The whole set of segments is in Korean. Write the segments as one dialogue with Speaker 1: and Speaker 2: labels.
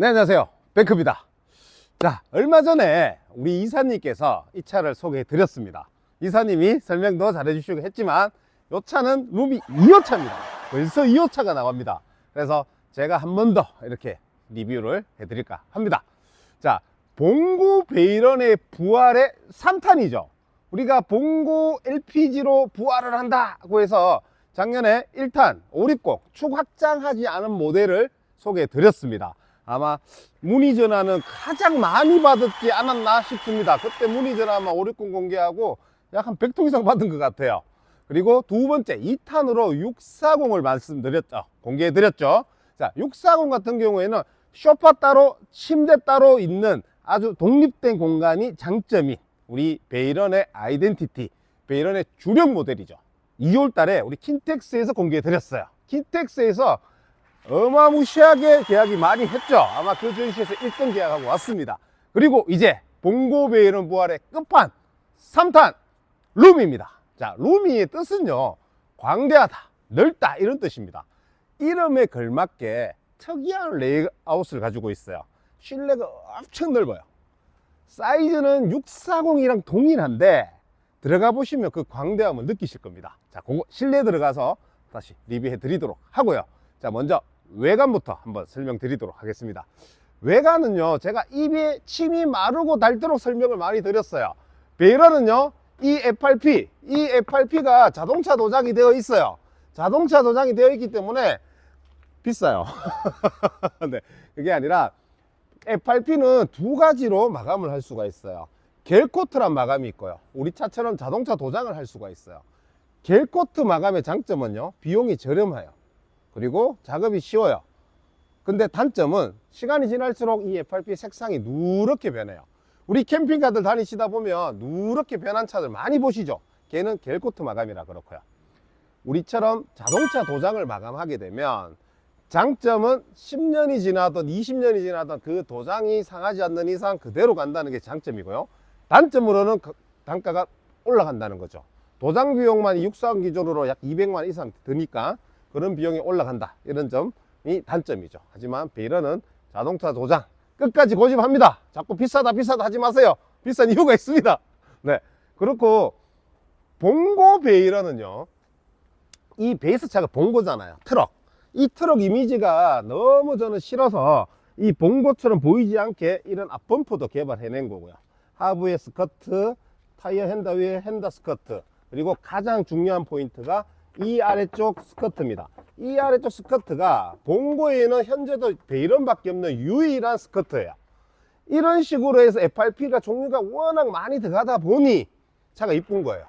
Speaker 1: 네, 안녕하세요. 뱅크입니다. 자, 얼마 전에 우리 이사님께서 이 차를 소개해 드렸습니다. 이사님이 설명도 잘해 주시고 했지만 이 차는 루미 2호차입니다. 벌써 2호차가 나옵니다. 그래서 제가 한 번 더 이렇게 리뷰를 해 드릴까 합니다. 자, 봉고 베이런의 부활의 3탄이죠. 우리가 봉고 LPG로 부활을 한다고 해서 작년에 1탄 560 축 확장하지 않은 모델을 소개해 드렸습니다. 아마 문의 전화는 가장 많이 받았지 않았나 싶습니다. 그때 문의 전화만 560 공개하고 약 한 100통 이상 받은 것 같아요. 그리고 두 번째 2탄으로 640을 말씀드렸죠. 공개해 드렸죠. 자, 640 같은 경우에는 소파 따로 침대 따로 있는 아주 독립된 공간이 장점인 우리 베이런의 아이덴티티, 베이런의 주력 모델이죠. 2월 달에 우리 킨텍스에서 공개해 드렸어요. 킨텍스에서 어마무시하게 계약이 많이 했죠. 아마 그 전시에서 1등 계약하고 왔습니다. 그리고 이제 봉고 베이런 부활의 끝판 3탄 루미입니다. 자, 루미의 뜻은요, 광대하다, 넓다 이런 뜻입니다. 이름에 걸맞게 특이한 레이아웃을 가지고 있어요. 실내가 엄청 넓어요. 사이즈는 640이랑 동일한데 들어가 보시면 그 광대함을 느끼실 겁니다. 자, 그거 실내 들어가서 다시 리뷰해 드리도록 하고요. 자, 먼저 외관부터 한번 설명드리도록 하겠습니다. 외관은요, 제가 입에 침이 마르고 닳도록 설명을 많이 드렸어요. 베이런은요, 이 FRP가 자동차 도장이 되어 있어요. 자동차 도장이 되어 있기 때문에 비싸요. 네, 그게 아니라 FRP는 두 가지로 마감을 할 수가 있어요. 겔코트란 마감이 있고요, 우리 차처럼 자동차 도장을 할 수가 있어요. 겔코트 마감의 장점은요, 비용이 저렴해요. 그리고 작업이 쉬워요. 근데 단점은 시간이 지날수록 이 FRP 색상이 누렇게 변해요. 우리 캠핑카들 다니시다 보면 누렇게 변한 차들 많이 보시죠. 걔는 겔코트 마감이라 그렇고요. 우리처럼 자동차 도장을 마감하게 되면 장점은 10년이 지나든 20년이 지나든 그 도장이 상하지 않는 이상 그대로 간다는 게 장점이고요. 단점으로는 단가가 올라간다는 거죠. 도장 비용만 640 기준으로 약 200만 이상 드니까 그런 비용이 올라간다, 이런 점이 단점이죠. 하지만 베이런은 자동차 도장 끝까지 고집합니다. 자꾸 비싸다 하지 마세요. 비싼 이유가 있습니다. 네, 그렇고 봉고 베이런은요, 이 베이스차가 봉고잖아요. 트럭. 이 트럭 이미지가 너무 저는 싫어서 이 봉고처럼 보이지 않게 이런 앞범퍼도 개발해낸 거고요. 하부에 스커트, 타이어 핸더 위에 핸더 스커트, 그리고 가장 중요한 포인트가 이 아래쪽 스커트입니다. 이 아래쪽 스커트가 봉고에는 현재도 베이런밖에 없는 유일한 스커트예요. 이런 식으로 해서 FRP가 종류가 워낙 많이 들어가다 보니 차가 이쁜 거예요.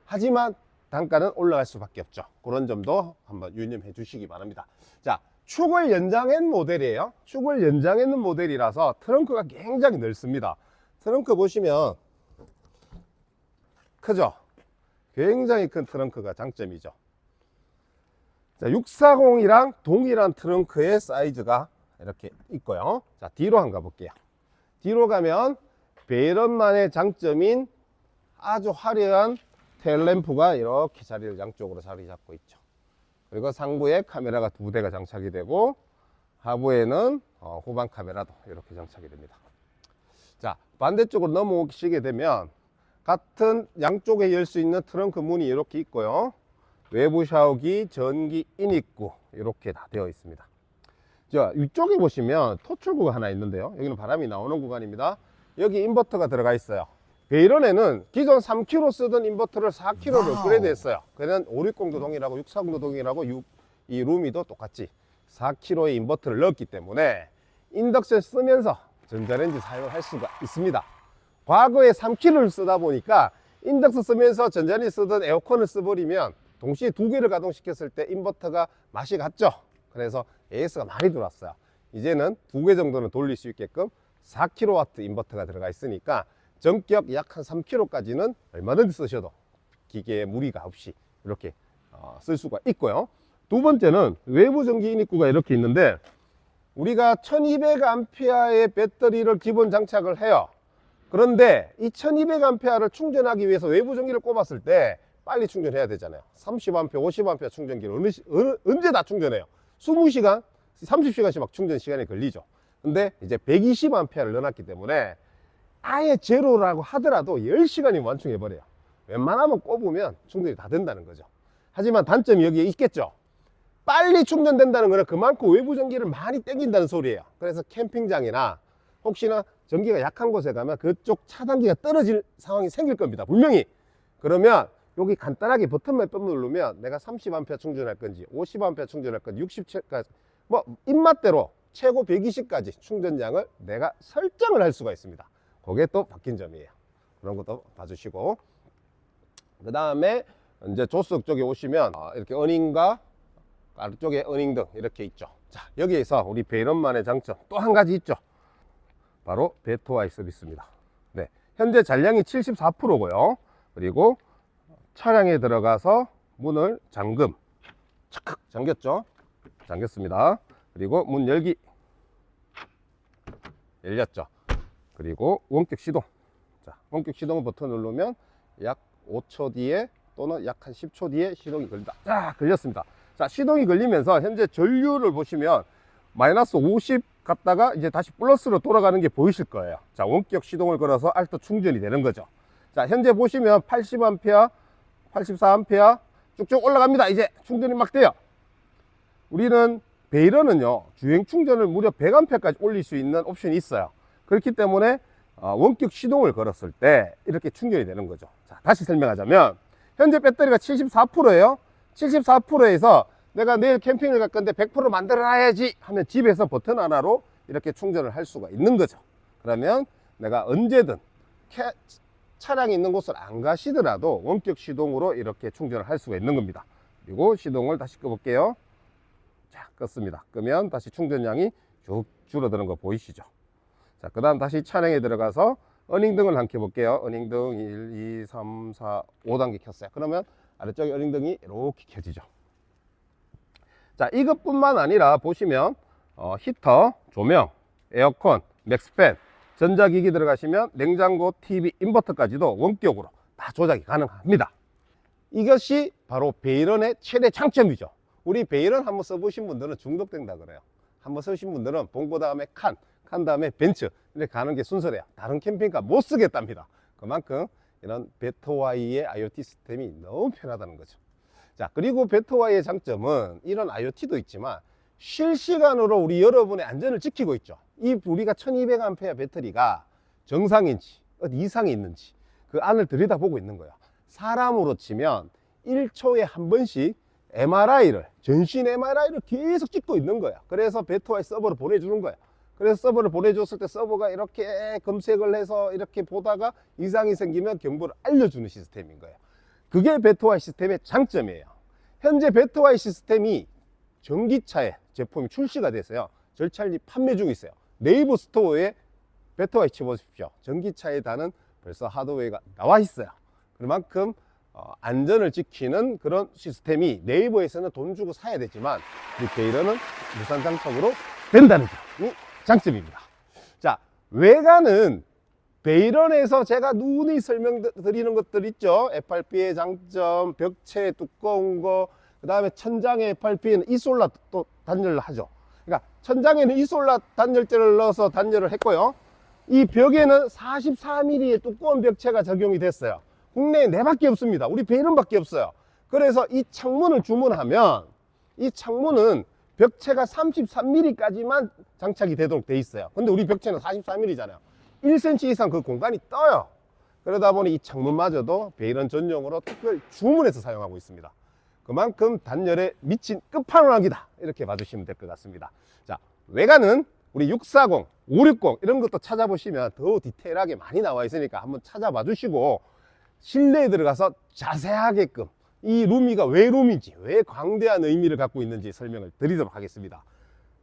Speaker 1: 하지만 단가는 올라갈 수밖에 없죠. 그런 점도 한번 유념해 주시기 바랍니다. 자, 축을 연장한 모델이에요. 축을 연장했는 모델이라서 트렁크가 굉장히 넓습니다. 트렁크 보시면 크죠? 굉장히 큰 트렁크가 장점이죠. 자, 640이랑 동일한 트렁크의 사이즈가 이렇게 있고요. 자, 뒤로 한번 가볼게요. 뒤로 가면 베이런만의 장점인 아주 화려한 테일램프가 이렇게 자리를 양쪽으로 자리 잡고 있죠. 그리고 상부에 카메라가 두 대가 장착이 되고 하부에는 후방 카메라도 이렇게 장착이 됩니다. 자, 반대쪽으로 넘어오시게 되면 같은 양쪽에 열 수 있는 트렁크 문이 이렇게 있고요. 외부 샤워기, 전기 인입구 이렇게 다 되어 있습니다. 자, 이쪽에 보시면 토출구가 하나 있는데요. 여기는 바람이 나오는 구간입니다. 여기 인버터가 들어가 있어요. 베이런에는 기존 3kW 쓰던 인버터를 4kW로 업그레이드 했어요. 그냥 560도 동일하고 640도 동일하고 이 루미도 똑같이 4kW의 인버터를 넣었기 때문에 인덕션 쓰면서 전자레인지 사용을 할 수가 있습니다. 과거에 3kW를 쓰다 보니까 인덕션 쓰면서 전자레인지 쓰던 에어컨을 써버리면 동시에 두 개를 가동시켰을 때 인버터가 맛이 갔죠. 그래서 AS가 많이 들어왔어요. 이제는 두 개 정도는 돌릴 수 있게끔 4kW 인버터가 들어가 있으니까 전격 약 한 3kW까지는 얼마든지 쓰셔도 기계에 무리가 없이 이렇게 쓸 수가 있고요. 두 번째는 외부 전기 인입구가 이렇게 있는데 우리가 1200A의 배터리를 기본 장착을 해요. 그런데 이 1200A를 충전하기 위해서 외부 전기를 꼽았을 때 빨리 충전해야 되잖아요. 30A, 50A 충전기를 언제 다 충전해요? 20시간, 30시간씩 막 충전 시간이 걸리죠. 근데 이제 120A를 넣어놨기 때문에 아예 제로라고 하더라도 10시간이면 완충해버려요. 웬만하면 꼽으면 충전이 다 된다는 거죠. 하지만 단점이 여기에 있겠죠. 빨리 충전된다는 거는 그만큼 외부 전기를 많이 땡긴다는 소리예요. 그래서 캠핑장이나 혹시나 전기가 약한 곳에 가면 그쪽 차단기가 떨어질 상황이 생길 겁니다. 분명히. 그러면 여기 간단하게 버튼 몇 번 누르면 내가 30A 충전할 건지 50A 충전할 건지 67까지 뭐 입맛대로 최고 120까지 충전량을 내가 설정을 할 수가 있습니다. 그게 또 바뀐 점이에요. 그런 것도 봐주시고, 그 다음에 이제 조수석 쪽에 오시면 이렇게 어닝과 아래쪽에 어닝등 이렇게 있죠. 자, 여기에서 우리 베이런만의 장점 또 한 가지 있죠. 바로 배터와이 서비스입니다. 네, 현재 잔량이 74%고요. 그리고 차량에 들어가서 문을 잠금, 착 잠겼죠. 잠겼습니다. 그리고 문 열기 열렸죠. 그리고 원격 시동. 자, 원격 시동 버튼 누르면 약 5초 뒤에 또는 약 한 10초 뒤에 시동이 걸린다. 자, 걸렸습니다. 자, 시동이 걸리면서 현재 전류를 보시면 마이너스 50 갔다가 이제 다시 플러스로 돌아가는 게 보이실 거예요. 자, 원격 시동을 걸어서 알토 충전이 되는 거죠. 자, 현재 보시면 80A, 84A 쭉쭉 올라갑니다. 이제 충전이 막 돼요. 우리는 베이런은요, 주행 충전을 무려 100A까지 올릴 수 있는 옵션이 있어요. 그렇기 때문에 원격 시동을 걸었을 때 이렇게 충전이 되는 거죠. 자, 다시 설명하자면 현재 배터리가 74%예요 74%에서 내가 내일 캠핑을 갈 건데 100% 만들어놔야지 하면 집에서 버튼 하나로 이렇게 충전을 할 수가 있는 거죠. 그러면 내가 언제든 차량이 있는 곳을 안 가시더라도 원격 시동으로 이렇게 충전을 할 수가 있는 겁니다. 그리고 시동을 다시 꺼볼게요. 자, 껐습니다. 끄면 다시 충전량이 쭉 줄어드는 거 보이시죠? 자, 그 다음 다시 차량에 들어가서 어닝등을 한번 켜볼게요. 어닝등 1, 2, 3, 4, 5단계 켰어요. 그러면 아래쪽에 어닝등이 이렇게 켜지죠. 자, 이것뿐만 아니라 보시면 히터, 조명, 에어컨, 맥스팬, 전자기기 들어가시면 냉장고, TV, 인버터까지도 원격으로 다 조작이 가능합니다. 이것이 바로 베이런의 최대 장점이죠. 우리 베이런 한번 써보신 분들은 중독된다 그래요. 한번 쓰신 분들은 봉고 다음에 칸 다음에 벤츠 이렇게 가는 게 순서래요. 다른 캠핑카 못 쓰겠답니다. 그만큼 이런 배터와이의 IoT 시스템이 너무 편하다는 거죠. 자, 그리고 배터와이의 장점은 이런 IoT도 있지만 실시간으로 우리 여러분의 안전을 지키고 있죠. 이 우리가 1200A 배터리가 정상인지 어디 이상이 있는지 그 안을 들여다보고 있는 거예요. 사람으로 치면 1초에 한 번씩 MRI를, 전신 MRI를 계속 찍고 있는 거야. 그래서 배터와이 서버를 보내주는 거야. 그래서 서버를 보내줬을 때 서버가 이렇게 검색을 해서 이렇게 보다가 이상이 생기면 경보를 알려주는 시스템인 거예요. 그게 배터와이 시스템의 장점이에요. 현재 배터와이 시스템이 전기차에 제품이 출시가 됐어요. 절찬리 판매 중에 있어요. 네이버 스토어에 배터와이 쳐보십시오. 전기차에 다는 벌써 하드웨어가 나와 있어요. 그만큼 안전을 지키는 그런 시스템이 네이버에서는 돈 주고 사야 되지만 우리 베이런은 무상 장착으로 된다는 점이 장점입니다. 자, 외관은 베이런에서 제가 누누이 설명드리는 것들 있죠. FRP의 장점, 벽체 두꺼운 거, 그 다음에 천장에 FRP는 이솔라 또 단열을 하죠. 그러니까 천장에는 이솔라 단열재를 넣어서 단열을 했고요. 이 벽에는 44mm의 두꺼운 벽체가 적용이 됐어요. 국내에 4밖에 없습니다. 우리 베이런밖에 없어요. 그래서 이 창문을 주문하면 이 창문은 벽체가 33mm까지만 장착이 되도록 돼 있어요. 근데 우리 벽체는 44mm잖아요. 1cm 이상 그 공간이 떠요. 그러다 보니 이 창문마저도 베이런 전용으로 특별 주문해서 사용하고 있습니다. 그만큼 단열에 미친 끝판왕이다, 이렇게 봐주시면 될 것 같습니다. 자, 외관은 우리 640, 560 이런 것도 찾아보시면 더 디테일하게 많이 나와 있으니까 한번 찾아봐 주시고 실내에 들어가서 자세하게끔 이 루미가 왜 룸인지, 왜 광대한 의미를 갖고 있는지 설명을 드리도록 하겠습니다.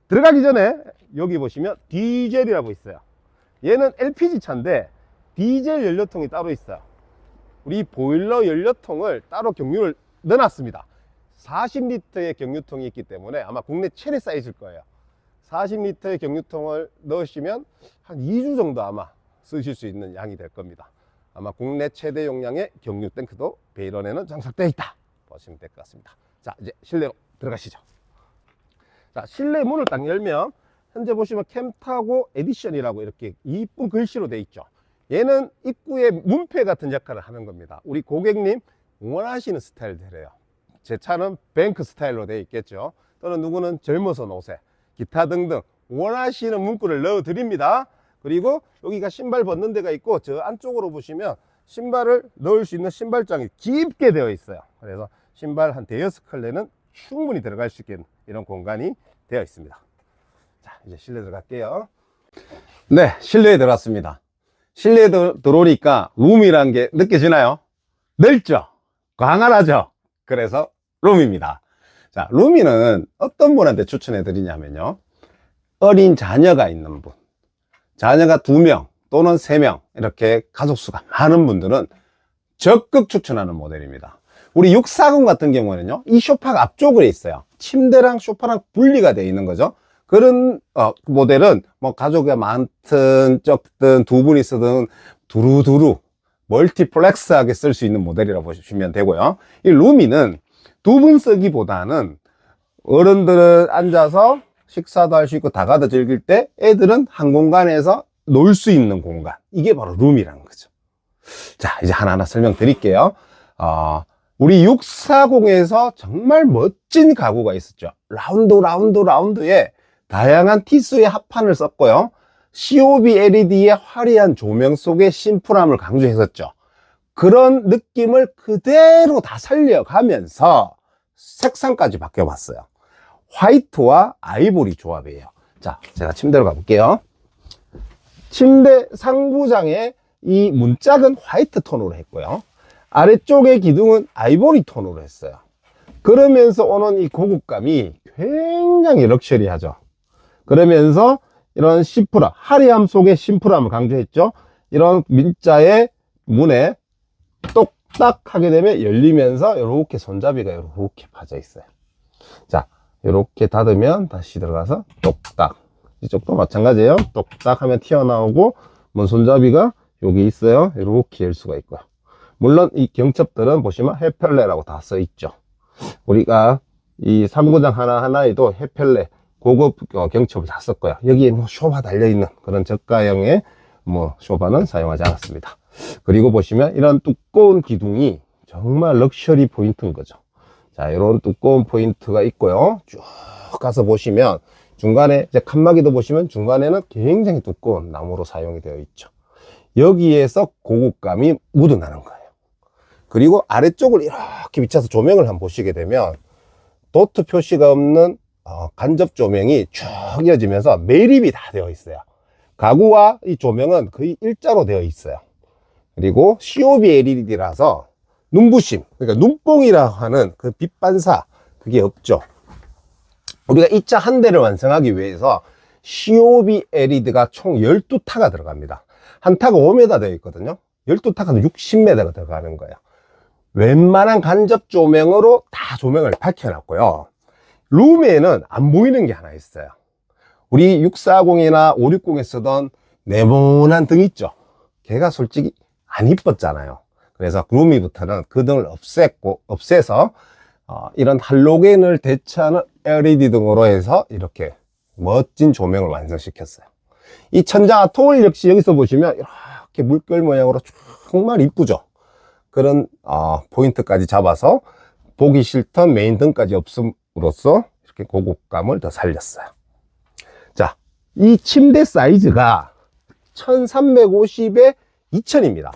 Speaker 1: 들어가기 전에 여기 보시면 디젤이라고 있어요. 얘는 LPG 차인데 디젤 연료통이 따로 있어요. 우리 보일러 연료통을 따로 경유를 넣어놨습니다. 40L의 경유통이 있기 때문에 아마 국내 최대 사이즈일 거예요. 40L의 경유통을 넣으시면 한 2주 정도 아마 쓰실 수 있는 양이 될 겁니다. 아마 국내 최대 용량의 경유 탱크도 베이런에는 장착되어 있다 보시면 될 것 같습니다. 자, 이제 실내로 들어가시죠. 자, 실내 문을 딱 열면 현재 보시면 캠타고 에디션이라고 이렇게 이쁜 글씨로 되어 있죠. 얘는 입구에 문패 같은 역할을 하는 겁니다. 우리 고객님 원하시는 스타일대로요. 제 차는 뱅크 스타일로 되어 있겠죠. 또는 누구는 젊어서 노세, 기타 등등 원하시는 문구를 넣어 드립니다. 그리고 여기가 신발 벗는 데가 있고, 저 안쪽으로 보시면 신발을 넣을 수 있는 신발장이 깊게 되어 있어요. 그래서 신발 한 대여섯 켤레는 충분히 들어갈 수 있는 이런 공간이 되어 있습니다. 자, 이제 실내 들어갈게요. 네, 실내에 들어왔습니다. 실내에 들어오니까 룸이란 게 느껴지나요? 넓죠? 광활하죠? 그래서 룸입니다. 자, 룸이는 어떤 분한테 추천해 드리냐면요, 어린 자녀가 있는 분, 자녀가 2명 또는 3명 이렇게 가족수가 많은 분들은 적극 추천하는 모델입니다. 우리 640 같은 경우는요, 이 소파가 앞쪽으로 있어요. 침대랑 소파랑 분리가 되어 있는 거죠. 그런 모델은 뭐 가족이 많든 적든 두 분이 쓰든 두루두루 멀티플렉스하게 쓸 수 있는 모델이라고 보시면 되고요. 이 루미는 두 분 쓰기보다는 어른들은 앉아서 식사도 할 수 있고 다가도 즐길 때 애들은 한 공간에서 놀 수 있는 공간, 이게 바로 룸이라는 거죠. 자, 이제 하나하나 설명드릴게요. 우리 640에서 정말 멋진 가구가 있었죠. 라운드에 다양한 티수의 합판을 썼고요, COB LED의 화려한 조명 속에 심플함을 강조했었죠. 그런 느낌을 그대로 다 살려가면서 색상까지 바뀌어봤어요. 화이트와 아이보리 조합이에요. 자, 제가 침대로 가볼게요. 침대 상부장에 이 문짝은 화이트 톤으로 했고요, 아래쪽의 기둥은 아이보리 톤으로 했어요. 그러면서 오는 이 고급감이 굉장히 럭셔리하죠. 그러면서 이런 심플함, 화려함 속에 심플함을 강조했죠. 이런 민자의 문에 똑딱 하게 되면 열리면서 이렇게 손잡이가 이렇게 파져 있어요. 자, 이렇게 닫으면 다시 들어가서 똑딱, 이쪽도 마찬가지예요. 똑딱 하면 튀어나오고, 문 손잡이가 여기 있어요. 이렇게 열 수가 있고요. 물론 이 경첩들은 보시면 헤펠레라고 다 써 있죠. 우리가 이 3구장 하나하나에도 헤펠레 고급 경첩을 다 썼고요. 여기에 뭐 쇼바 달려있는 그런 저가형의 뭐 쇼바는 사용하지 않았습니다. 그리고 보시면 이런 두꺼운 기둥이 정말 럭셔리 포인트인 거죠. 자, 이런 두꺼운 포인트가 있고요. 쭉 가서 보시면 중간에 이제 칸막이도 보시면 중간에는 굉장히 두꺼운 나무로 사용이 되어 있죠. 여기에서 고급감이 묻어나는 거예요. 그리고 아래쪽을 이렇게 비춰서 조명을 한번 보시게 되면 도트 표시가 없는 간접 조명이 쭉 이어지면서 매립이 다 되어 있어요. 가구와 이 조명은 거의 일자로 되어 있어요. 그리고 COB LED라서 눈부심, 그러니까 눈뽕이라고 하는 그 빛 반사, 그게 없죠. 우리가 이 차 한 대를 완성하기 위해서 COB LED가 총 12타가 들어갑니다. 한 타가 5m 되어 있거든요. 12타가 60m가 들어가는 거예요. 웬만한 간접 조명으로 다 조명을 밝혀놨고요. 룸에는 안 보이는 게 하나 있어요. 우리 640이나 560에 쓰던 네모난 등 있죠. 걔가 솔직히 안 이뻤잖아요. 그래서 룸이부터는 그 등을 없애서 이런 할로겐을 대체하는 LED 등으로 해서 이렇게 멋진 조명을 완성시켰어요. 이 천장 토울 역시 여기서 보시면 이렇게 물결 모양으로 정말 이쁘죠. 그런 포인트까지 잡아서 보기 싫던 메인 등까지 없음으로써 이렇게 고급감을 더 살렸어요. 자, 이 침대 사이즈가 1350에 2000입니다.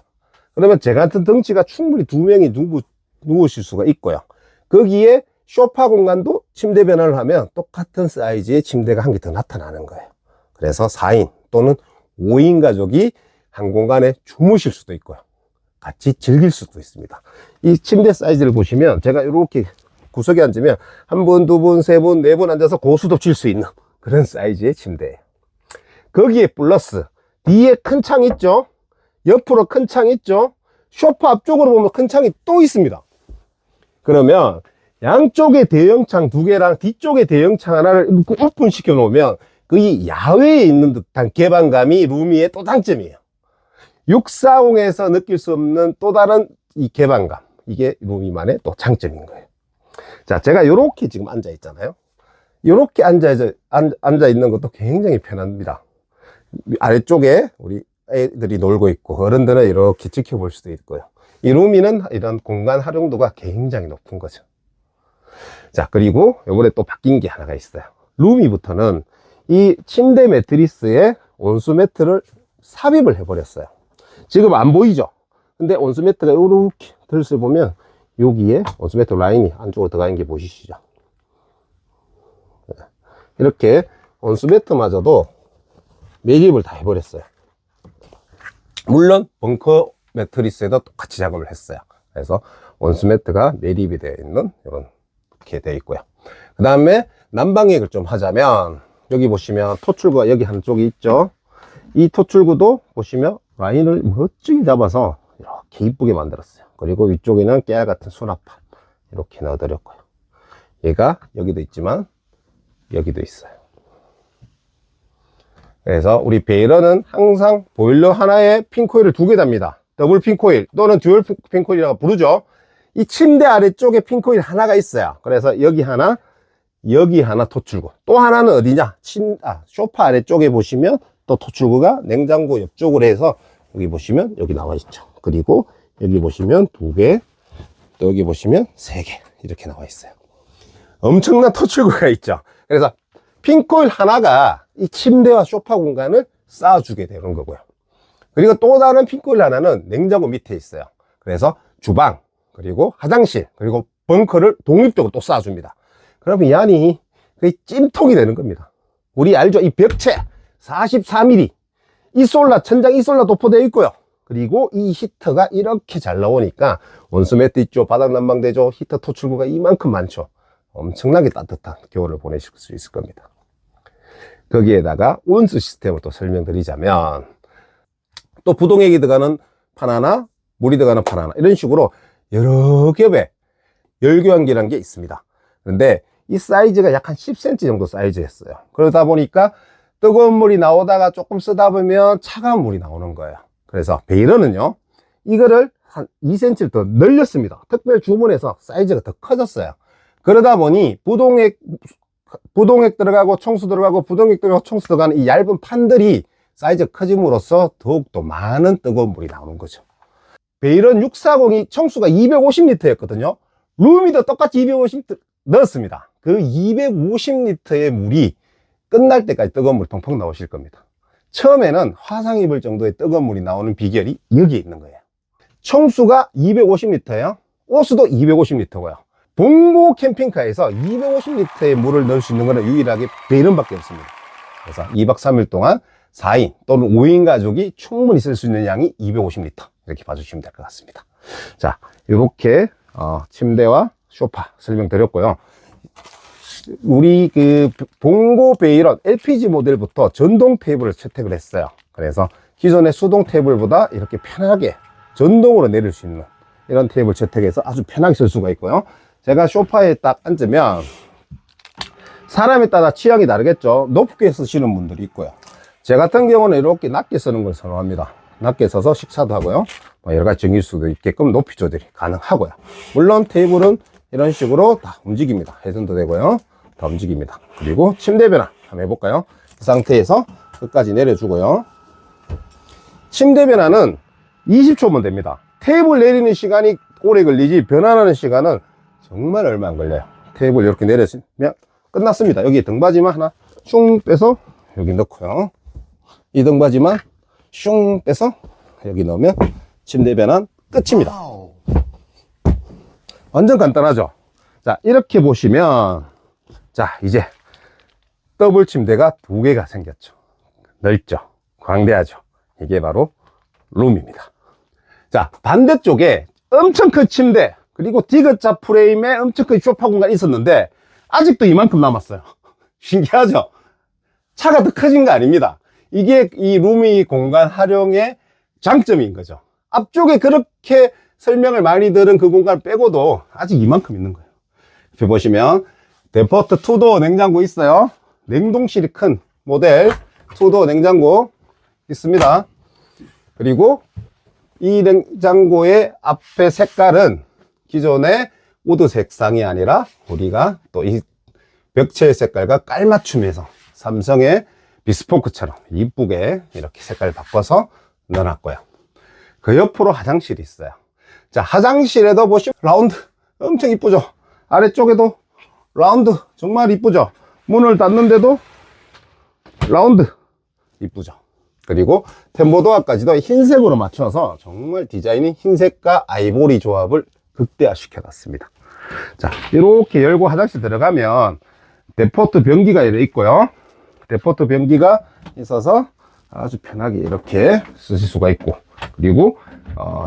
Speaker 1: 그러면 제 같은 덩치가 충분히 2명이 누우실 수가 있고요. 거기에 소파 공간도 침대 변환을 하면 똑같은 사이즈의 침대가 한 개 더 나타나는 거예요. 그래서 4인 또는 5인 가족이 한 공간에 주무실 수도 있고요, 같이 즐길 수도 있습니다. 이 침대 사이즈를 보시면 제가 이렇게 구석에 앉으면 한 분, 두 분, 세 분, 네 분 앉아서 고수도 칠 수 있는 그런 사이즈의 침대예요. 거기에 플러스 뒤에 큰 창 있죠, 옆으로 큰 창 있죠, 소파 앞쪽으로 보면 큰 창이 또 있습니다. 그러면 양쪽에 대형창 2개랑 뒤쪽에 대형창 하나를 오픈시켜 놓으면 거의 야외에 있는 듯한 개방감이 루미의 또 장점이에요. 640에서 느낄 수 없는 또 다른 이 개방감, 이게 루미만의 또 장점인 거예요. 자, 제가 이렇게 지금 앉아 있잖아요. 이렇게 앉아 있는 것도 굉장히 편합니다. 아래쪽에 우리 애들이 놀고 있고 어른들은 이렇게 지켜볼 수도 있고요. 이 루미는 이런 공간 활용도가 굉장히 높은 거죠. 자, 그리고 요번에 또 바뀐 게 하나가 있어요. 루미부터는 이 침대 매트리스에 온수 매트를 삽입을 해버렸어요. 지금 안 보이죠? 근데 온수 매트가 이렇게 들을 보면 여기에 온수 매트 라인이 안쪽으로 들어가 있는 게 보이시죠? 이렇게 온수 매트마저도 매립을 다 해버렸어요. 물론 벙커 매트리스에도 똑같이 작업을 했어요. 그래서 온수 매트가 매립이 되어 있는 이렇게 되어 있고요. 그 다음에 난방액을 좀 하자면 여기 보시면 토출구가 여기 한쪽이 있죠. 이 토출구도 보시면 라인을 멋지게 잡아서 이렇게 이쁘게 만들었어요. 그리고 위쪽에는 깨알 같은 수납판 이렇게 넣어드렸고요. 얘가 여기도 있지만 여기도 있어요. 그래서 우리 베일러는 항상 보일러 하나에 핀코일을 2개 답니다. 더블 핀코일 또는 듀얼 핀코일이라고 부르죠. 이 침대 아래쪽에 핀코일 하나가 있어요. 그래서 여기 하나 토출구. 또 하나는 어디냐? 소파 아래쪽에 보시면 또 토출구가 냉장고 옆쪽으로 해서 여기 보시면 여기 나와 있죠. 그리고 여기 보시면 2개, 또 여기 보시면 3개 이렇게 나와 있어요. 엄청난 토출구가 있죠. 그래서 핀코일 하나가 이 침대와 소파 공간을 쌓아주게 되는 거고요. 그리고 또 다른 핀코일 하나는 냉장고 밑에 있어요. 그래서 주방, 그리고 화장실, 그리고 벙커를 독립적으로 또 쌓아줍니다. 그러면 이 안이 거의 찜통이 되는 겁니다. 우리 알죠? 이 벽체 44mm, 천장 이솔라 도포되어 있고요. 그리고 이 히터가 이렇게 잘 나오니까 온수 매트 있죠. 바닥 난방되죠. 히터 토출구가 이만큼 많죠. 엄청나게 따뜻한 겨울을 보내실 수 있을 겁니다. 거기에다가 온수 시스템을 또 설명드리자면 또 부동액이 들어가는 판 하나, 물이 들어가는 판 하나 이런 식으로 여러 겹의 열교환기라는 게 있습니다. 그런데 이 사이즈가 약 한 10cm 정도 사이즈였어요. 그러다 보니까 뜨거운 물이 나오다가 조금 쓰다 보면 차가운 물이 나오는 거예요. 그래서 베일러는요 이거를 한 2cm를 더 늘렸습니다. 특별 주문해서 사이즈가 더 커졌어요. 그러다 보니 부동액 들어가고 청수 들어가고 부동액 들어가고 청수 들어가는 이 얇은 판들이 사이즈가 커짐으로써 더욱더 많은 뜨거운 물이 나오는 거죠. 베일은 640이 청수가 250L였거든요. 루미도 똑같이 250L 넣었습니다. 그 250L의 물이 끝날 때까지 뜨거운 물이 펑펑 나오실 겁니다. 처음에는 화상 입을 정도의 뜨거운 물이 나오는 비결이 여기에 있는 거예요. 청수가 250L예요. 오수도 250L고요. 봉고 캠핑카에서 250L의 물을 넣을 수 있는 것은 유일하게 베일은밖에 없습니다. 그래서 2박 3일 동안 4인 또는 5인 가족이 충분히 쓸 수 있는 양이 250L 이렇게 봐주시면 될 것 같습니다. 자, 이렇게 침대와 소파 설명드렸고요. 우리 그 봉고 베일은 LPG 모델부터 전동 테이블을 채택을 했어요. 그래서 기존의 수동 테이블보다 이렇게 편하게 전동으로 내릴 수 있는 이런 테이블 채택해서 아주 편하게 쓸 수가 있고요. 제가 소파에 딱 앉으면 사람에 따라 취향이 다르겠죠. 높게 쓰시는 분들이 있고요. 제 같은 경우는 이렇게 낮게 쓰는 걸 선호합니다. 낮게 써서 식사도 하고요. 여러 가지 정일 수도 있게끔 높이 조절이 가능하고요. 물론 테이블은 이런 식으로 다 움직입니다. 회전도 되고요. 다 움직입니다. 그리고 침대 변화 한번 해볼까요? 이 상태에서 끝까지 내려주고요. 침대 변화는 20초면 됩니다. 테이블 내리는 시간이 오래 걸리지 변환하는 시간은 정말 얼마 안 걸려요. 테이블 이렇게 내렸으면 끝났습니다. 여기 등받이만 하나 슝 빼서 여기 넣고요. 이 등받이만 슝 빼서 여기 넣으면 침대 변환 끝입니다. 완전 간단하죠? 자, 이렇게 보시면 자, 이제 더블 침대가 2개가 생겼죠. 넓죠? 광대하죠? 이게 바로 룸입니다. 자, 반대쪽에 엄청 큰 침대 그리고 디귿자 프레임에 엄청 큰 소파 공간이 있었는데 아직도 이만큼 남았어요. 신기하죠? 차가 더 커진 거 아닙니다. 이게 이 루미 공간 활용의 장점인 거죠. 앞쪽에 그렇게 설명을 많이 들은 그 공간 빼고도 아직 이만큼 있는 거예요. 옆에 보시면 데포트 투도어 냉장고 있어요. 냉동실이 큰 모델 투도어 냉장고 있습니다. 그리고 이 냉장고의 앞에 색깔은 기존의 우드 색상이 아니라 우리가 또 이 벽체 색깔과 깔맞춤해서 삼성의 비스포크처럼 이쁘게 이렇게 색깔 바꿔서 넣어놨고요. 그 옆으로 화장실이 있어요. 자, 화장실에도 보시면 라운드 엄청 이쁘죠. 아래쪽에도 라운드 정말 이쁘죠. 문을 닫는데도 라운드 이쁘죠. 그리고 템보도어까지도 흰색으로 맞춰서 정말 디자인이 흰색과 아이보리 조합을 극대화시켜 놨습니다. 자, 이렇게 열고 화장실 들어가면 데포트 변기가 이렇게 있고요. 데포트 변기가 있어서 아주 편하게 이렇게 쓰실 수가 있고, 그리고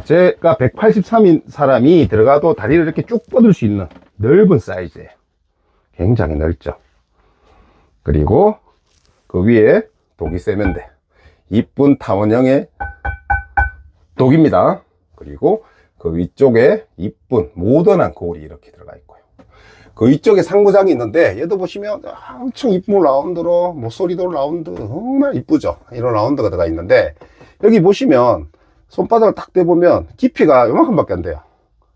Speaker 1: 제가 183인 사람이 들어가도 다리를 이렇게 쭉 뻗을 수 있는 넓은 사이즈예요. 굉장히 넓죠. 그리고 그 위에 독이 세면대, 이쁜 타원형의 독입니다. 그리고 그 위쪽에 이쁜 모던한 거울이 이렇게 들어가 있고요. 그 위쪽에 상부장이 있는데, 얘도 보시면 엄청 이쁜 라운드로, 모서리도 라운드 정말 이쁘죠. 이런 라운드가 들어가 있는데, 여기 보시면 손바닥을 딱 대보면 깊이가 요만큼밖에 안 돼요.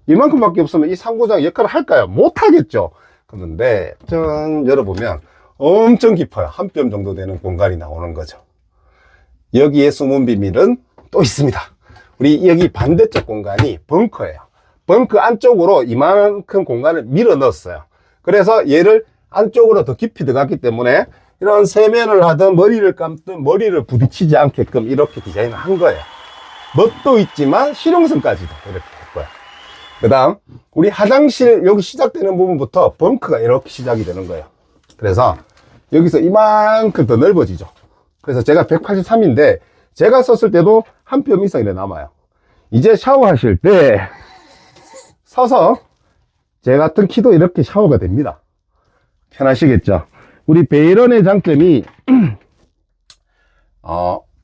Speaker 1: 이만큼밖에 없으면 이 상부장 역할을 할까요? 못하겠죠. 그런데 짠 열어보면 엄청 깊어요. 한 뼘 정도 되는 공간이 나오는 거죠. 여기에 숨은 비밀은 또 있습니다. 우리 여기 반대쪽 공간이 벙커예요. 벙커 안쪽으로 이만큼 공간을 밀어 넣었어요. 그래서 얘를 안쪽으로 더 깊이 들어갔기 때문에 이런 세면을 하든 머리를 감든 머리를 부딪히지 않게끔 이렇게 디자인을 한 거예요. 멋도 있지만 실용성까지도 이렇게 했고요. 그 다음 우리 화장실 여기 시작되는 부분부터 벙커가 이렇게 시작이 되는 거예요. 그래서 여기서 이만큼 더 넓어지죠. 그래서 제가 183인데 제가 썼을 때도 한 뼘 이상 이렇게 남아요. 이제 샤워하실 때 서서 제 같은 키도 이렇게 샤워가 됩니다. 편하시겠죠. 우리 베이런의 장점이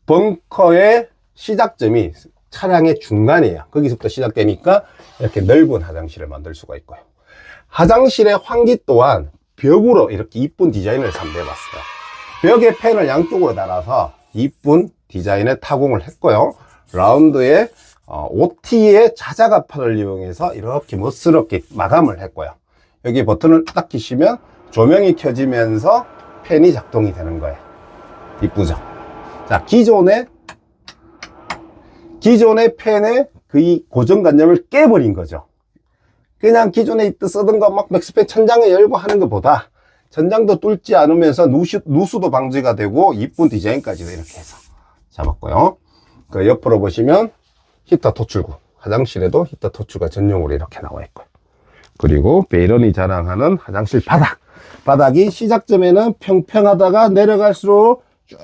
Speaker 1: 벙커의 시작점이 차량의 중간이에요. 거기서부터 시작되니까 이렇게 넓은 화장실을 만들 수가 있고요. 화장실의 환기 또한 벽으로 이렇게 이쁜 디자인을 선배해봤어요. 벽에 팬을 양쪽으로 달아서 이쁜 디자인의 타공을 했고요. 라운드에 OT의 자작압판을 이용해서 이렇게 멋스럽게 마감을 했고요. 여기 버튼을 딱 키시면 조명이 켜지면서 팬이 작동이 되는 거예요. 이쁘죠? 자, 기존의 팬의 그 고정관념을 깨버린 거죠. 그냥 기존에 쓰던 거 막 맥스팬 천장에 열고 하는 것보다 천장도 뚫지 않으면서 누수도 방지가 되고 이쁜 디자인까지도 이렇게 해서 잡았고요. 그 옆으로 보시면 히터 토출구, 화장실에도 히터 토출구가 전용으로 이렇게 나와 있고요. 그리고 베이런이 자랑하는 화장실 바닥이 시작점에는 평평하다가 내려갈수록 쭉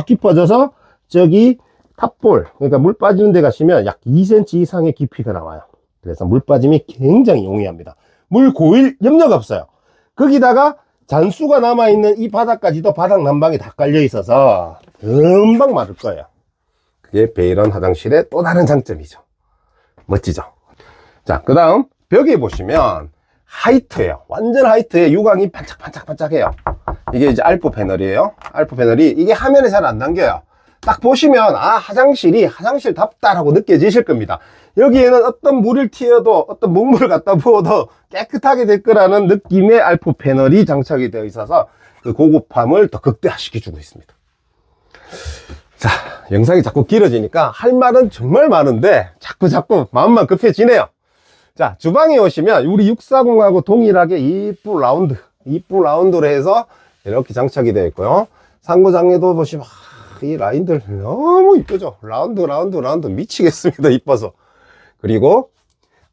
Speaker 1: 깊어져서 저기 탑볼, 그러니까 물 빠지는 데 가시면 약 2cm 이상의 깊이가 나와요. 그래서 물 빠짐이 굉장히 용이합니다. 물 고일 염려가 없어요. 거기다가 잔수가 남아있는 이 바닥까지도 바닥 난방이 다 깔려 있어서 금방 마를 거예요. 그게 베이런 화장실의 또 다른 장점이죠. 멋지죠? 자, 그 다음 벽에 보시면 하이트예요. 완전 하이트에 유광이 반짝반짝반짝해요. 이게 이제 알프 패널이에요. 알프 패널이 이게 화면에 잘 안 담겨요. 딱 보시면 화장실이 화장실답다라고 느껴지실 겁니다. 여기에는 어떤 물을 튀어도 어떤 먹물을 갖다 부어도 깨끗하게 될 거라는 느낌의 알프 패널이 장착이 되어 있어서 그 고급함을 더 극대화시켜주고 있습니다. 자, 영상이 자꾸 길어지니까 할 말은 정말 많은데 자꾸 마음만 급해지네요. 자, 주방에 오시면 우리 640하고 동일하게 이쁜 라운드로 해서 이렇게 장착이 되어 있고요. 상부장에도 보시면 이 라인들 너무 이쁘죠. 라운드 미치겠습니다. 이뻐서. 그리고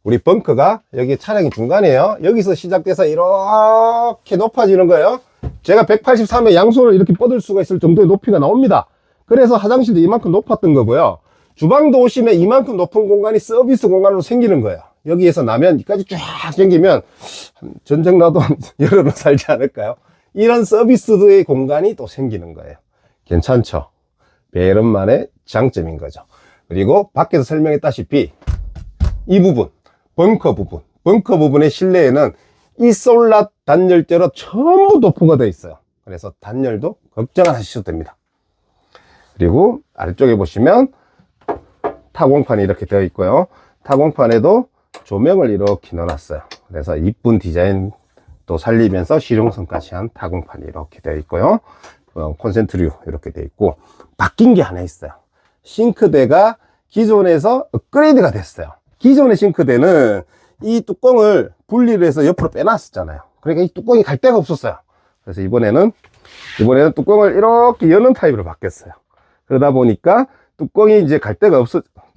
Speaker 1: 우리 벙커가 여기 차량이 중간이에요. 여기서 시작돼서 이렇게 높아지는 거예요. 제가 183에 양손을 이렇게 뻗을 수가 있을 정도의 높이가 나옵니다. 그래서 화장실도 이만큼 높았던 거고요. 주방도 오시면 이만큼 높은 공간이 서비스 공간으로 생기는 거예요. 여기에서 나면 여기까지 쫙 생기면 전쟁 나도 여러분 살지 않을까요? 이런 서비스의 공간이 또 생기는 거예요. 괜찮죠? 베이런만의 장점인 거죠. 그리고 밖에서 설명했다시피 이 부분, 벙커 부분의 실내에는 이 솔라 단열재로 전부 도포가 되어 있어요. 그래서 단열도 걱정 안 하셔도 됩니다. 그리고 아래쪽에 보시면 타공판이 이렇게 되어 있고요. 타공판에도 조명을 이렇게 넣어놨어요. 그래서 이쁜 디자인 또 살리면서 실용성까지 한 타공판이 이렇게 되어 있고요. 콘센트류 이렇게 되어 있고, 바뀐 게 하나 있어요. 싱크대가 기존에서 업그레이드가 됐어요. 기존의 싱크대는 이 뚜껑을 분리를 해서 옆으로 빼놨었잖아요. 그러니까 이 뚜껑이 갈 데가 없었어요. 그래서 이번에는 뚜껑을 이렇게 여는 타입으로 바뀌었어요. 그러다 보니까 뚜껑이 이제 갈 데가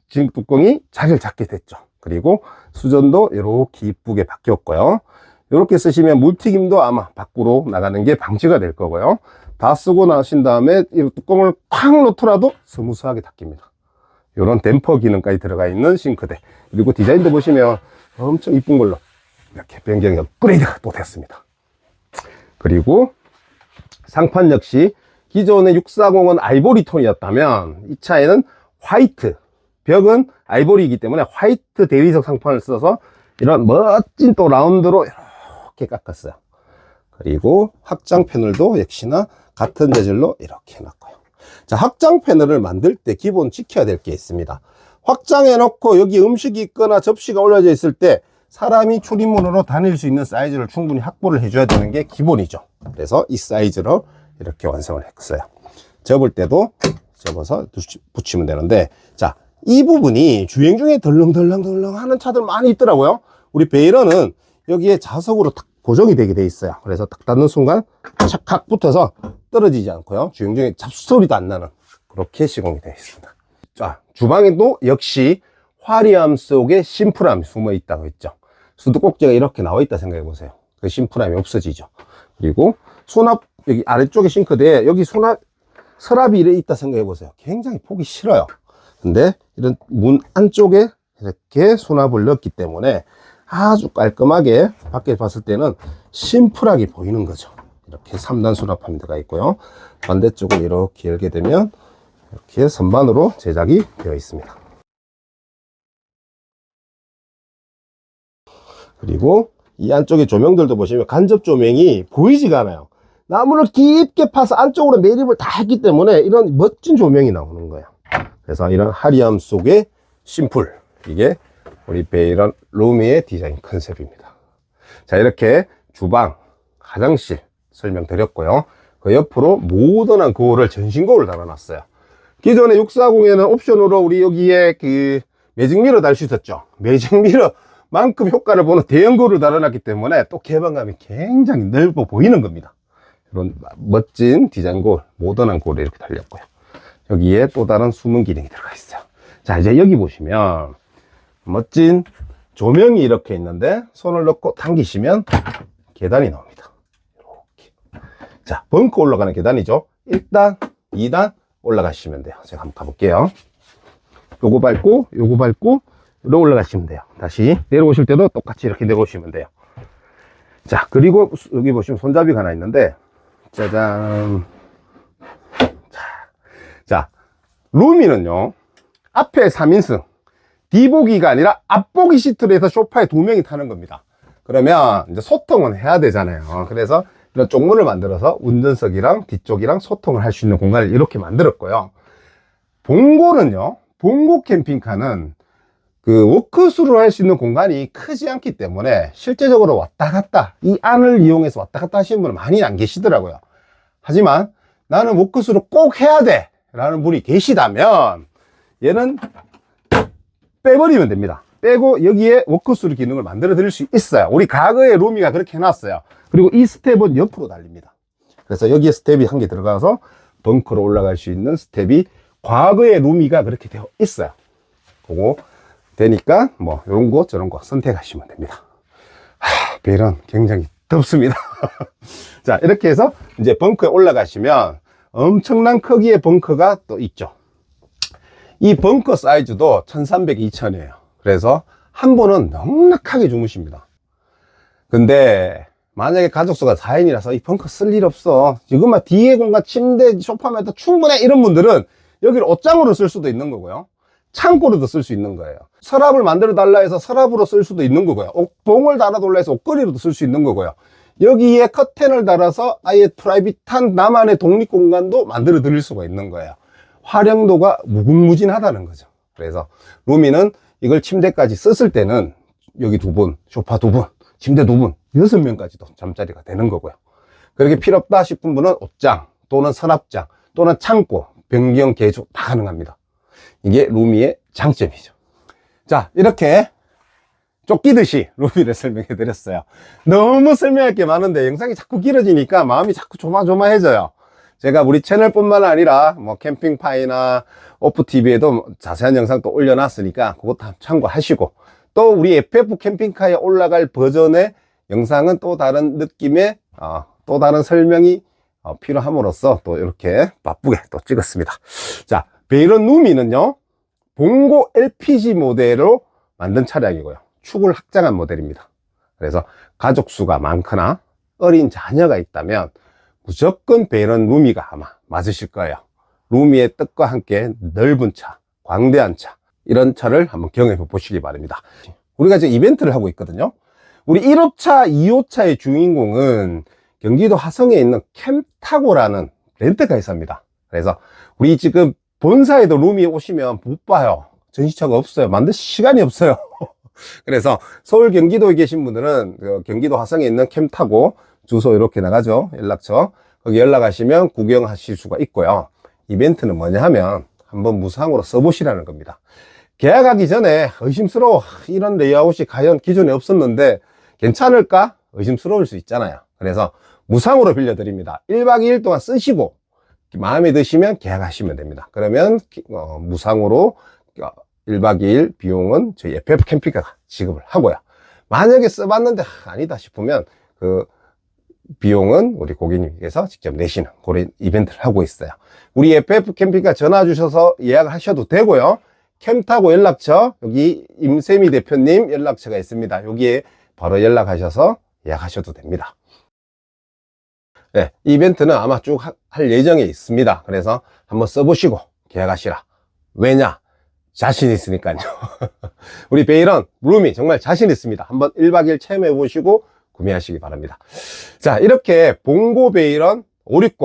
Speaker 1: 지금 뚜껑이 자리를 잡게 됐죠. 그리고 수전도 이렇게 이쁘게 바뀌었고요. 이렇게 쓰시면 물튀김도 아마 밖으로 나가는 게 방지가 될 거고요. 다 쓰고 나신 다음에 이 뚜껑을 쾅 놓더라도 스무스하게 닫힙니다. 이런 댐퍼 기능까지 들어가 있는 싱크대. 그리고 디자인도 보시면 엄청 이쁜 걸로 이렇게 변경이 업그레이드가 또 됐습니다. 그리고 상판 역시 기존의 640은 아이보리 톤이었다면 이 차에는 화이트, 벽은 아이보리이기 때문에 화이트 대리석 상판을 써서 이런 멋진 또 라운드로 이렇게 깎았어요. 그리고 확장 패널도 역시나 같은 재질로 이렇게 해놨고요. 자, 확장 패널을 만들 때 기본 지켜야 될 게 있습니다. 확장해 놓고 여기 음식이 있거나 접시가 올려져 있을 때 사람이 출입문으로 다닐 수 있는 사이즈를 충분히 확보를 해줘야 되는 게 기본이죠. 그래서 이 사이즈로 이렇게 완성을 했어요. 접을 때도 접어서 붙이면 되는데, 자, 이 부분이 주행 중에 덜렁덜렁 하는 차들 많이 있더라고요. 우리 베이러는 여기에 자석으로 딱 고정이 되게 돼 있어요. 그래서 딱 닫는 순간 착착 붙어서 떨어지지 않고요. 주행 중에 잡소리도 안 나는 그렇게 시공이 되어 있습니다. 자, 주방에도 역시 화려함 속에 심플함이 숨어 있다고 했죠. 수도꼭지가 이렇게 나와 있다 생각해 보세요. 그 심플함이 없어지죠. 그리고 수납, 여기 아래쪽에 싱크대에 여기 서랍이 이래 있다 생각해 보세요. 굉장히 보기 싫어요. 근데 이런 문 안쪽에 이렇게 수납을 넣었기 때문에 아주 깔끔하게 밖에 봤을 때는 심플하게 보이는 거죠. 이렇게 3단 수납함 들어가 있고요. 반대쪽을 이렇게 열게 되면 이렇게 선반으로 제작이 되어 있습니다. 그리고 이 안쪽에 조명들도 보시면 간접 조명이 보이지가 않아요. 나무를 깊게 파서 안쪽으로 매립을 다 했기 때문에 이런 멋진 조명이 나오는 거예요. 그래서 이런 화려함 속에 심플, 이게 우리 베이런 루미의 디자인 컨셉입니다. 자, 이렇게 주방, 화장실 설명드렸고요. 그 옆으로 모던한 거울을 전신 거울을 달아놨어요. 기존에 640에는 옵션으로 우리 여기에 그 매직 미러 달 수 있었죠. 매직 미러만큼 효과를 보는 대형 거울을 달아놨기 때문에 또 개방감이 굉장히 넓어 보이는 겁니다. 이런 멋진 디자인 거울, 모던한 거울이 이렇게 달렸고요. 여기에 또 다른 숨은 기능이 들어가 있어요. 자, 이제 여기 보시면 멋진 조명이 이렇게 있는데 손을 넣고 당기시면 계단이 나옵니다. 이렇게. 자, 벙커 올라가는 계단이죠. 1단, 2단 올라가시면 돼요. 제가 한번 가볼게요. 요거 밟고 이렇게 올라가시면 돼요. 다시 내려오실 때도 똑같이 이렇게 내려오시면 돼요. 자, 그리고 여기 보시면 손잡이가 하나 있는데, 짜잔. 자, 루미는요, 앞에 3인승, 뒤보기가 아니라 앞보기 시트로 해서 소파에 2명이 타는 겁니다. 그러면 이제 소통은 해야 되잖아요. 그래서 이런 쪽문을 만들어서 운전석이랑 뒤쪽이랑 소통을 할 수 있는 공간을 이렇게 만들었고요. 봉고는요, 봉고 캠핑카는 그 워크스루로 할 수 있는 공간이 크지 않기 때문에 실제적으로 왔다 갔다, 이 안을 이용해서 왔다 갔다 하시는 분은 많이 안 계시더라고요. 하지만 나는 워크스루 꼭 해야 돼 라는 분이 계시다면 얘는 빼버리면 됩니다. 빼고 여기에 워크스루 기능을 만들어 드릴 수 있어요. 우리 과거에 루미가 그렇게 해놨어요. 그리고 이 스텝은 옆으로 달립니다. 그래서 여기에 스텝이 한 개 들어가서 벙커로 올라갈 수 있는 스텝이 과거의 루미가 그렇게 되어 있어요. 그거 되니까 뭐 이런 거 저런 거 선택하시면 됩니다. 베일은 굉장히 덥습니다. 자, 이렇게 해서 이제 벙커에 올라가시면 엄청난 크기의 벙커가 또 있죠. 이 벙커 사이즈도 1300, 2000이에요. 그래서 한 분은 넉넉하게 주무십니다. 근데 만약에 가족수가 4인이라서 이 벙커 쓸 일 없어, 지금만 뒤에 공간 침대 소파만 해도 충분해, 이런 분들은 여기를 옷장으로 쓸 수도 있는 거고요, 창고로도 쓸 수 있는 거예요. 서랍을 만들어 달라 해서 서랍으로 쓸 수도 있는 거고요, 봉을 달아달라 해서 옷걸이로도 쓸 수 있는 거고요, 여기에 커튼을 달아서 아예 프라이빗한 나만의 독립 공간도 만들어 드릴 수가 있는 거예요. 활용도가 무궁무진하다는 거죠. 그래서 루미는 이걸 침대까지 썼을 때는 여기 2분, 소파 2분, 침대 2분, 6명까지도 잠자리가 되는 거고요. 그렇게 필요 없다 싶은 분은 옷장 또는 서랍장 또는 창고, 변경 개조 다 가능합니다. 이게 루미의 장점이죠. 자, 이렇게 쫓기듯이 루미를 설명해 드렸어요. 너무 설명할 게 많은데 영상이 자꾸 길어지니까 마음이 자꾸 조마조마해져요. 제가 우리 채널뿐만 아니라 뭐 캠핑파이나 오프TV에도 자세한 영상 또 올려놨으니까 그것도 참고하시고, 또 우리 FF 캠핑카에 올라갈 버전의 영상은 또 다른 느낌의 또 다른 설명이 필요함으로써 또 이렇게 바쁘게 또 찍었습니다. 자, 베이런 루미는요 봉고 LPG 모델로 만든 차량이고요, 축을 확장한 모델입니다. 그래서 가족 수가 많거나 어린 자녀가 있다면 무조건 베이런 루미가 아마 맞으실 거예요. 루미의 뜻과 함께 넓은 차, 광대한 차, 이런 차를 한번 경험해 보시기 바랍니다. 우리가 지금 이벤트를 하고 있거든요. 우리 1호차, 2호차의 주인공은 경기도 화성에 있는 캠타고라는 렌트카 회사입니다. 그래서 우리 지금 본사에도 루미 오시면 못 봐요. 전시차가 없어요. 만들 시간이 없어요. 그래서 서울 경기도에 계신 분들은 그 경기도 화성에 있는 캠타고 주소 이렇게 나가죠, 연락처. 거기 연락하시면 구경하실 수가 있고요. 이벤트는 뭐냐 하면 한번 무상으로 써보시라는 겁니다. 계약하기 전에 의심스러워, 이런 레이아웃이 과연 기존에 없었는데 괜찮을까 의심스러울 수 있잖아요. 그래서 무상으로 빌려드립니다. 1박 2일 동안 쓰시고 마음에 드시면 계약하시면 됩니다. 그러면 무상으로 1박 2일 비용은 저희 FF 캠핑카가 지급을 하고요. 만약에 써봤는데 아니다 싶으면 그 비용은 우리 고객님께서 직접 내시는 그런 이벤트를 하고 있어요. 우리 FF 캠핑카 전화 주셔서 예약을 하셔도 되고요. 캠타고 연락처, 여기 임세미 대표님 연락처가 있습니다. 여기에 바로 연락하셔서 예약하셔도 됩니다. 네, 이벤트는 아마 쭉 할 예정에 있습니다. 그래서 한번 써보시고 계약하시라. 왜냐? 자신 있으니까요. 우리 베이런 루미 정말 자신 있습니다. 한번 1박 2일 체험해 보시고 구매하시기 바랍니다. 자, 이렇게 봉고 베이런 560,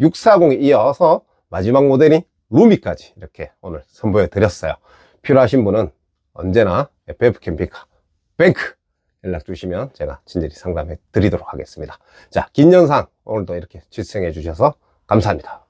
Speaker 1: 640에 이어서 마지막 모델인 루미까지 이렇게 오늘 선보여 드렸어요. 필요하신 분은 언제나 FF 캠핑카 뱅크 연락 주시면 제가 친절히 상담해 드리도록 하겠습니다. 자, 긴 영상 오늘도 이렇게 시청해 주셔서 감사합니다.